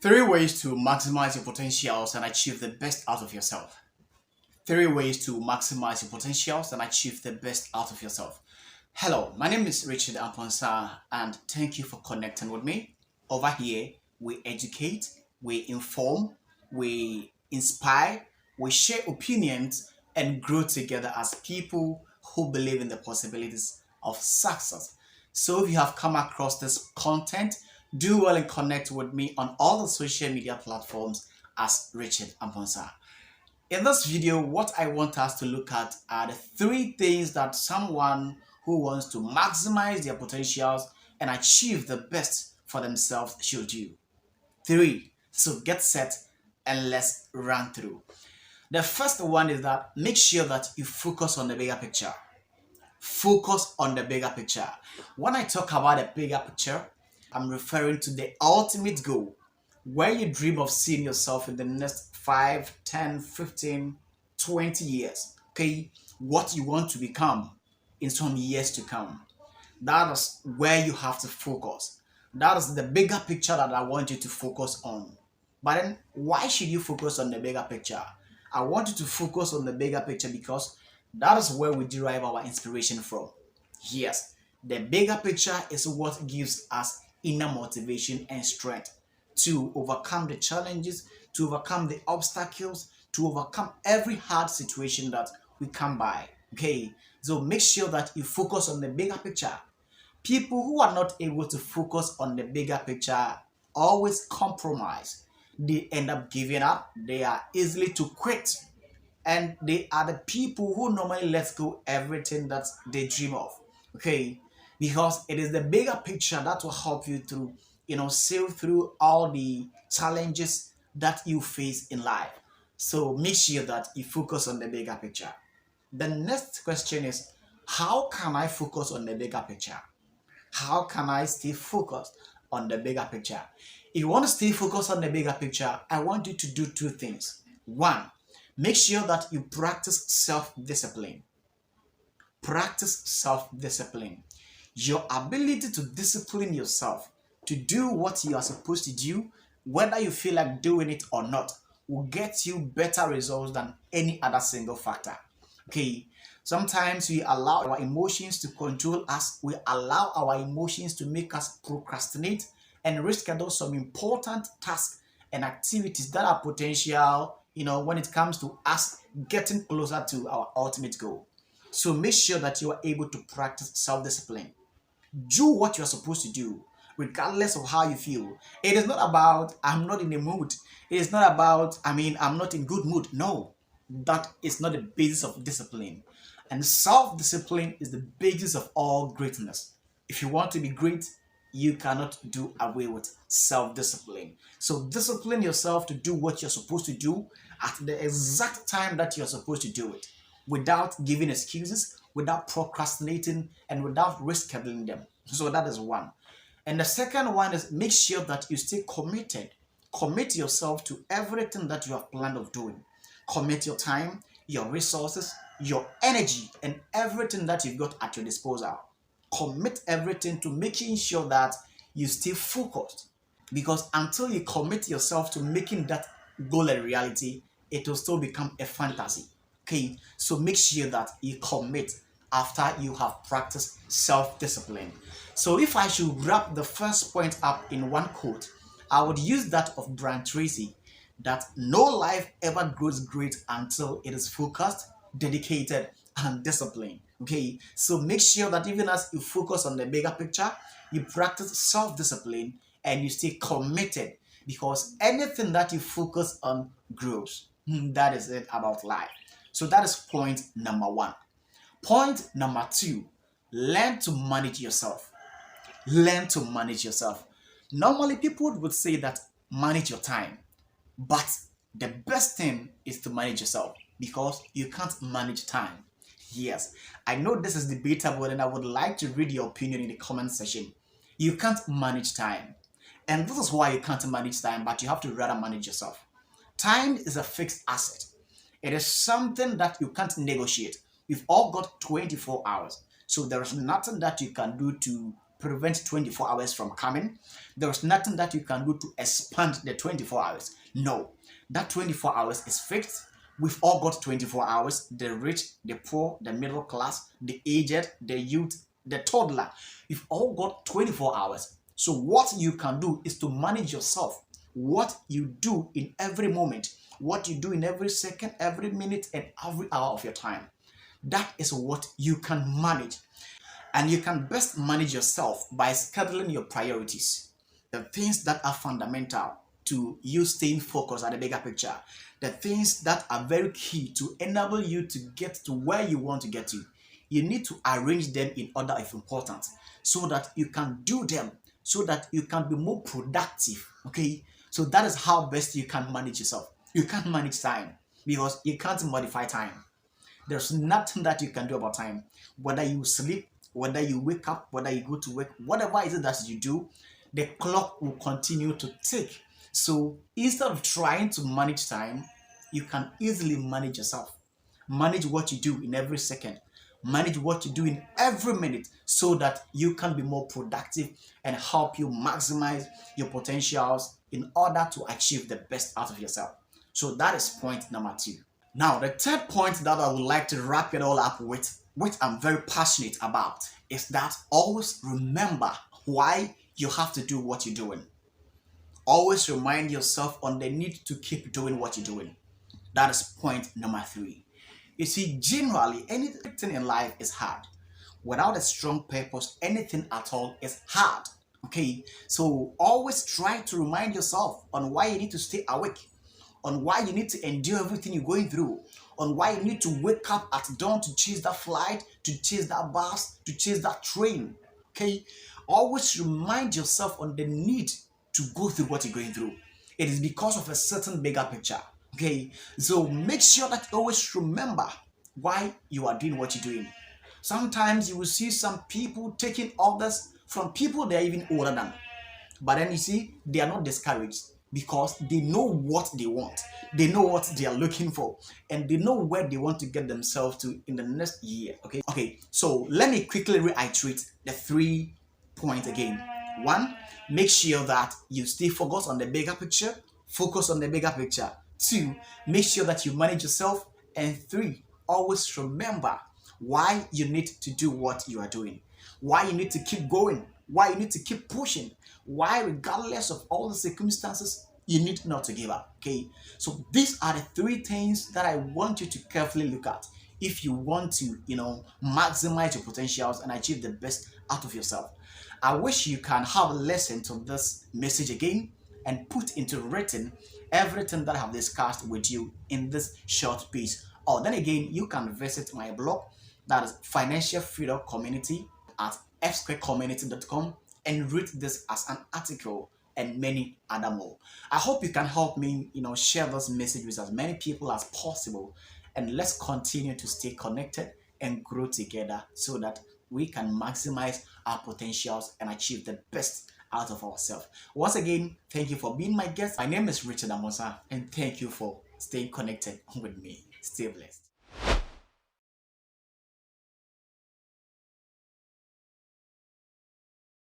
Three ways to maximize your potentials and achieve the best out of yourself. Three ways to maximize your potentials and achieve the best out of yourself. Hello, my name is Richard Amponsah, and thank you for connecting with me. Over here, we educate, we inform, we inspire, we share opinions, and grow together as people who believe in the possibilities of success. So if you have come across this content, do well and connect with me on all the social media platforms as Richard Amponsah. In this video, what I want us to look at are the three things that someone who wants to maximize their potentials and achieve the best for themselves should do. Three. So get set and let's run through. The first one is that make sure that you focus on the bigger picture. Focus on the bigger picture. When I talk about the bigger picture, I'm referring to the ultimate goal, where you dream of seeing yourself in the next 5, 10, 15, 20 years. Okay, what you want to become in some years to come. That is where you have to focus. That is the bigger picture that I want you to focus on. But then, why should you focus on the bigger picture? I want you to focus on the bigger picture because that is where we derive our inspiration from. Yes, the bigger picture is what gives us inner motivation and strength to overcome the challenges, to overcome the obstacles, to overcome every hard situation that we come by. Okay, so make sure that you focus on the bigger picture. People who are not able to focus on the bigger picture always compromise. They end up giving up. They are easily to quit. And they are the people who normally let go everything that they dream of. Okay, because it is the bigger picture that will help you to, sail through all the challenges that you face in life. So make sure that you focus on the bigger picture. The next question is, how can I focus on the bigger picture? How can I stay focused on the bigger picture? If you want to stay focused on the bigger picture, I want you to do two things. One, make sure that you practice self-discipline. Practice self-discipline. Your ability to discipline yourself to do what you are supposed to do, whether you feel like doing it or not, will get you better results than any other single factor. Okay, sometimes we allow our emotions to control us. We allow our emotions to make us procrastinate and reschedule some important tasks and activities that are potential, when it comes to us getting closer to our ultimate goal. So make sure that you are able to practice self-discipline. Do what you're supposed to do, regardless of how you feel. It is not about, I'm not in the mood. It is not about, I'm not in good mood. No, that is not the basis of discipline. And self-discipline is the basis of all greatness. If you want to be great, you cannot do away with self-discipline. So discipline yourself to do what you're supposed to do at the exact time that you're supposed to do it, without giving excuses, without procrastinating, and without rescheduling them. So that is one. And the second one is make sure that you stay committed. Commit yourself to everything that you have planned of doing. Commit your time, your resources, your energy, and everything that you've got at your disposal. Commit everything to making sure that you stay focused. Because until you commit yourself to making that goal a reality, it will still become a fantasy. Okay, so make sure that you commit after you have practiced self-discipline. So if I should wrap the first point up in one quote, I would use that of Brian Tracy, that no life ever grows great until it is focused, dedicated, and disciplined. Okay, so make sure that even as you focus on the bigger picture, you practice self-discipline and you stay committed, because anything that you focus on grows. That is it about life. So that is point number one. Point number two, learn to manage yourself. Learn to manage yourself. Normally, people would say that manage your time, but the best thing is to manage yourself, because you can't manage time. Yes, I know this is debatable, and I would like to read your opinion in the comment section. You can't manage time. And this is why you can't manage time, but you have to rather manage yourself. Time is a fixed asset. It is something that you can't negotiate. We've all got 24 hours. So there is nothing that you can do to prevent 24 hours from coming. There's nothing that you can do to expand the 24 hours. No, that 24 hours is fixed. We've all got 24 hours. The rich, the poor, the middle class, the aged, the youth, the toddler. We've all got 24 hours. So what you can do is to manage yourself. What you do in every moment, what you do in every second, every minute, and every hour of your time. That is what you can manage. And you can best manage yourself by scheduling your priorities. The things that are fundamental to you staying focused at the bigger picture. The things that are very key to enable you to get to where you want to get to. You need to arrange them in order of importance so that you can do them, so that you can be more productive. Okay, so that is how best you can manage yourself. You can't manage time because you can't modify time. There's nothing that you can do about time. Whether you sleep, whether you wake up, whether you go to work, whatever it is that you do, the clock will continue to tick. So instead of trying to manage time, you can easily manage yourself. Manage what you do in every second. Manage what you do in every minute so that you can be more productive and help you maximize your potentials in order to achieve the best out of yourself. So that is point number 2. Now, the third point that I would like to wrap it all up with, which I'm very passionate about, is that always remember why you have to do what you're doing. Always remind yourself on the need to keep doing what you're doing. That is point number 3. You see, generally, anything in life is hard. Without a strong purpose, anything at all is hard. Okay, so always try to remind yourself on why you need to stay awake, on why you need to endure everything you're going through, on why you need to wake up at dawn to chase that flight, to chase that bus, to chase that train. Okay, always remind yourself on the need to go through what you're going through. It is because of a certain bigger picture. Okay, so make sure that you always remember why you are doing what you're doing. Sometimes you will see some people taking orders from people they're even older than. But then you see, they are not discouraged because they know what they want. They know what they are looking for. And they know where they want to get themselves to in the next year. Okay, so let me quickly reiterate the 3 points again. 1, make sure that you stay focused on the bigger picture. Focus on the bigger picture. 2, make sure that you manage yourself. And 3, always remember why you need to do what you are doing. Why you need to keep going. Why you need to keep pushing. Why, regardless of all the circumstances, you need not to give up. Okay, so these are the 3 things that I want you to carefully look at if you want to, maximize your potentials and achieve the best out of yourself. I wish you can have a listen to this message again and put into written everything that I have discussed with you in this short piece. Or then again, you can visit my blog, that is Financial Freedom Community, at fsquarecommunity.com, and read this as an article and many other more. I hope you can help me, share this message with as many people as possible, and let's continue to stay connected and grow together so that we can maximize our potentials and achieve the best out of ourselves. Once again, thank you for being my guest. My name is Richard Amponsah, and thank you for staying connected with me. Stay blessed.